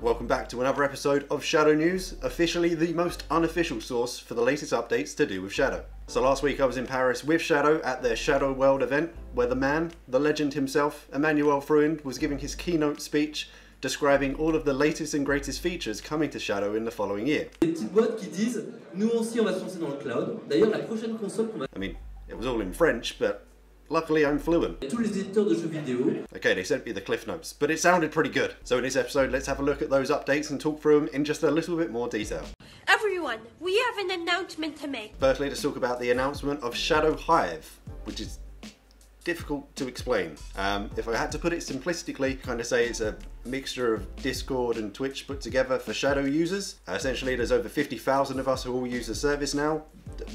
welcome back to another episode of Shadow News, officially the most unofficial source for the latest updates to do with Shadow. So last week I was in Paris with Shadow at their Shadow World event, where the man, the legend himself, Emmanuel Fruin, was giving his keynote speech describing all of the latest and greatest features coming to Shadow in the following year. Des petites boîtes qui disent nous aussi on va se lancer dans le cloud. D'ailleurs la prochaine console qu'on va... I mean, it was all in French, but luckily I'm fluent. Tous les éditeurs de jeux vidéo. Okay, they sent me the cliff notes, but it sounded pretty good. So in this episode, let's have a look at those updates and talk through them in just a little bit more detail. Everyone, we have an announcement to make. Firstly, let's talk about the announcement of Shadow Hive, which is difficult to explain. If I had to put it simplistically, kind of say it's a mixture of Discord and Twitch put together for Shadow users. Essentially, there's over 50,000 of us who all use the service now.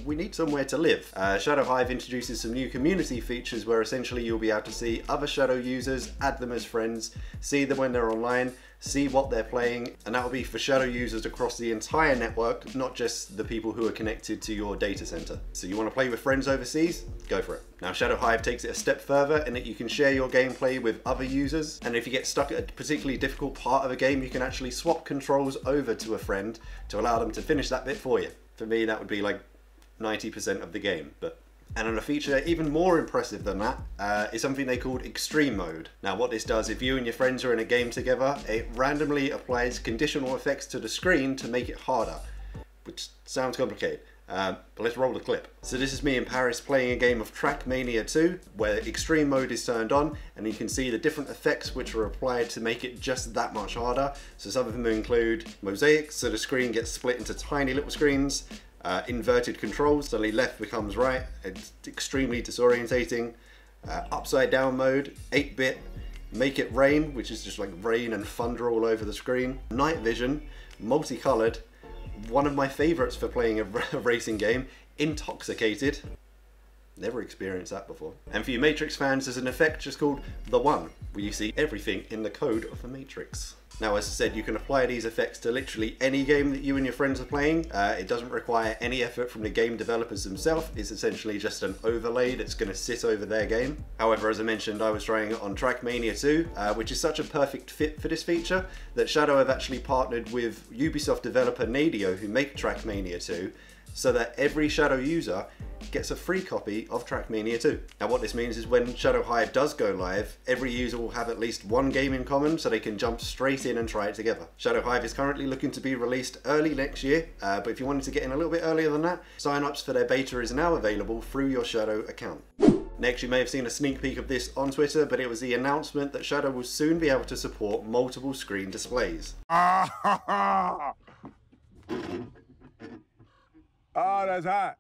We need somewhere to live. Shadow Hive introduces some new community features where essentially you'll be able to see other Shadow users, add them as friends, see them when they're online, see what they're playing, and that will be for Shadow users across the entire network, not just the people who are connected to your data center. So you want to play with friends overseas? Go for it. Now Shadow Hive takes it a step further in that you can share your gameplay with other users, and if you get stuck at a particularly difficult part of a game, you can actually swap controls over to a friend to allow them to finish that bit for you. For me, that would be like 90% of the game, and on a feature even more impressive than that is something they called Extreme Mode. Now what this does, if you and your friends are in a game together, it randomly applies conditional effects to the screen to make it harder, which sounds complicated. But let's roll the clip. So this is me in Paris playing a game of TrackMania 2, where Extreme Mode is turned on, and you can see the different effects which are applied to make it just that much harder. So some of them include mosaics, so the screen gets split into tiny little screens, inverted controls, suddenly left becomes right, it's extremely disorientating, upside down mode, 8-bit, make it rain, which is just like rain and thunder all over the screen, night vision, multicolored, one of my favorites for playing a racing game, intoxicated, never experienced that before. And for you Matrix fans, there's an effect just called The One, where you see everything in the code of the Matrix. Now, as I said, you can apply these effects to literally any game that you and your friends are playing. It doesn't require any effort from the game developers themselves. It's essentially just an overlay that's going to sit over their game. However, as I mentioned, I was trying it on TrackMania 2, which is such a perfect fit for this feature that Shadow have actually partnered with Ubisoft developer Nadio, who make TrackMania 2, so that every Shadow user gets a free copy of TrackMania 2. Now what this means is when Shadow Hive does go live, every user will have at least one game in common so they can jump straight in and try it together. Shadow Hive is currently looking to be released early next year, but if you wanted to get in a little bit earlier than that, sign-ups for their beta is now available through your Shadow account. Next, you may have seen a sneak peek of this on Twitter, but it was the announcement that Shadow will soon be able to support multiple screen displays. Oh, that's hot.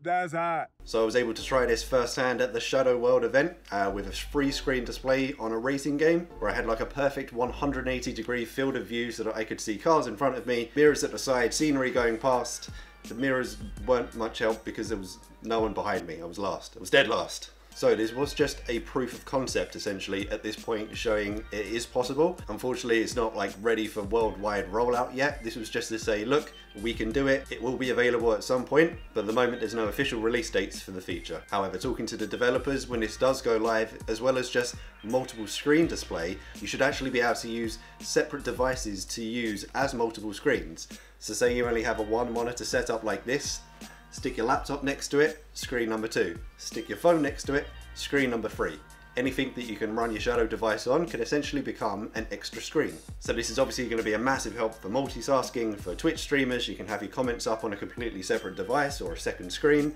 That's hot. So I was able to try this firsthand at the Shadow World event with a free screen display on a racing game where I had like a perfect 180-degree field of view so that I could see cars in front of me, mirrors at the side, scenery going past. The mirrors weren't much help because there was no one behind me. I was last. I was dead last. So this was just a proof of concept essentially at this point, showing it is possible. Unfortunately, it's not like ready for worldwide rollout yet. This was just to say, look, we can do it. It will be available at some point, but at the moment there's no official release dates for the feature. However, talking to the developers, when this does go live, as well as just multiple screen display, you should actually be able to use separate devices to use as multiple screens. So say you only have a one monitor setup like this, stick your laptop next to it, screen number 2. Stick your phone next to it, screen number 3. Anything that you can run your Shadow device on can essentially become an extra screen. So this is obviously going to be a massive help for multitasking, for Twitch streamers. You can have your comments up on a completely separate device or a second screen.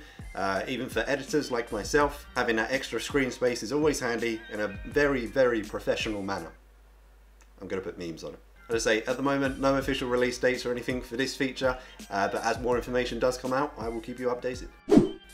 Even for editors like myself, having that extra screen space is always handy in a very, very professional manner. I'm going to put memes on it. As I say, at the moment, no official release dates or anything for this feature, but as more information does come out, I will keep you updated.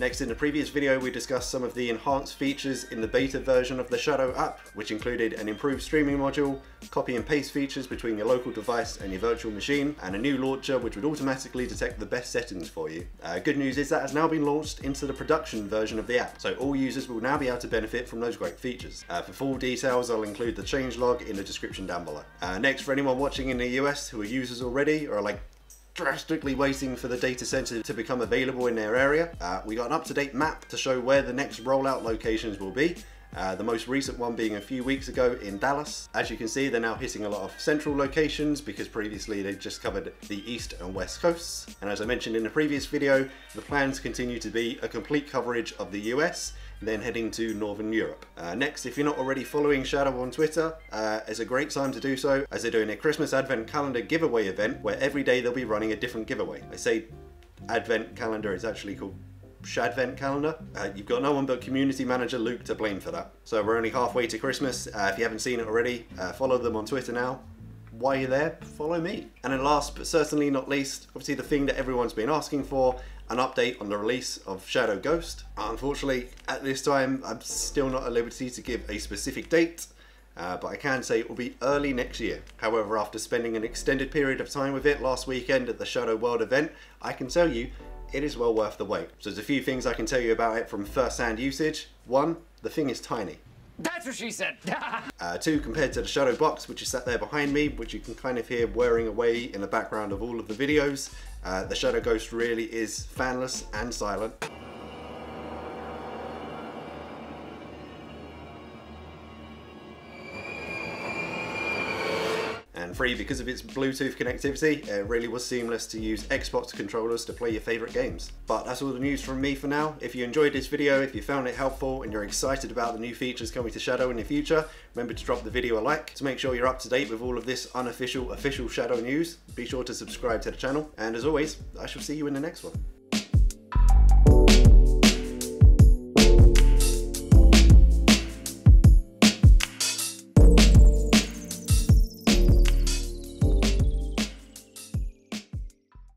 Next, in the previous video, we discussed some of the enhanced features in the beta version of the Shadow app, which included an improved streaming module, copy and paste features between your local device and your virtual machine, and a new launcher which would automatically detect the best settings for you. Good news is that has now been launched into the production version of the app, so all users will now be able to benefit from those great features. For full details, I'll include the changelog in the description down below. Next, for anyone watching in the US who are users already or are like drastically waiting for the data center to become available in their area, we got an up-to-date map to show where the next rollout locations will be, The most recent one being a few weeks ago in Dallas. As you can see, they're now hitting a lot of central locations because previously they just covered the east and west coasts. And as I mentioned in the previous video, the plans continue to be a complete coverage of the US, then heading to Northern Europe. Next, if you're not already following Shadow on Twitter, it's a great time to do so, as they're doing a Christmas Advent Calendar giveaway event where every day they'll be running a different giveaway. I say Advent Calendar, it's actually called Shadvent Calendar. You've got no one but community manager Luke to blame for that. So we're only halfway to Christmas. If you haven't seen it already, follow them on Twitter now. While you're there, follow me. And then last but certainly not least, obviously the thing that everyone's been asking for, an update on the release of Shadow Ghost. Unfortunately, at this time, I'm still not at liberty to give a specific date, but I can say it will be early next year. However, after spending an extended period of time with it last weekend at the Shadow World event, I can tell you it is well worth the wait. So there's a few things I can tell you about it from first-hand usage. One, the thing is tiny. That's what she said. Two, compared to the Shadow box, which is sat there behind me, which you can kind of hear whirring away in the background of all of the videos, the Shadow Ghost really is fanless and silent. And free because of its Bluetooth connectivity. It really was seamless to use Xbox controllers to play your favourite games. But that's all the news from me for now. If you enjoyed this video, if you found it helpful and you're excited about the new features coming to Shadow in the future, remember to drop the video a like. To make sure you're up to date with all of this unofficial, official Shadow news, be sure to subscribe to the channel. And as always, I shall see you in the next one.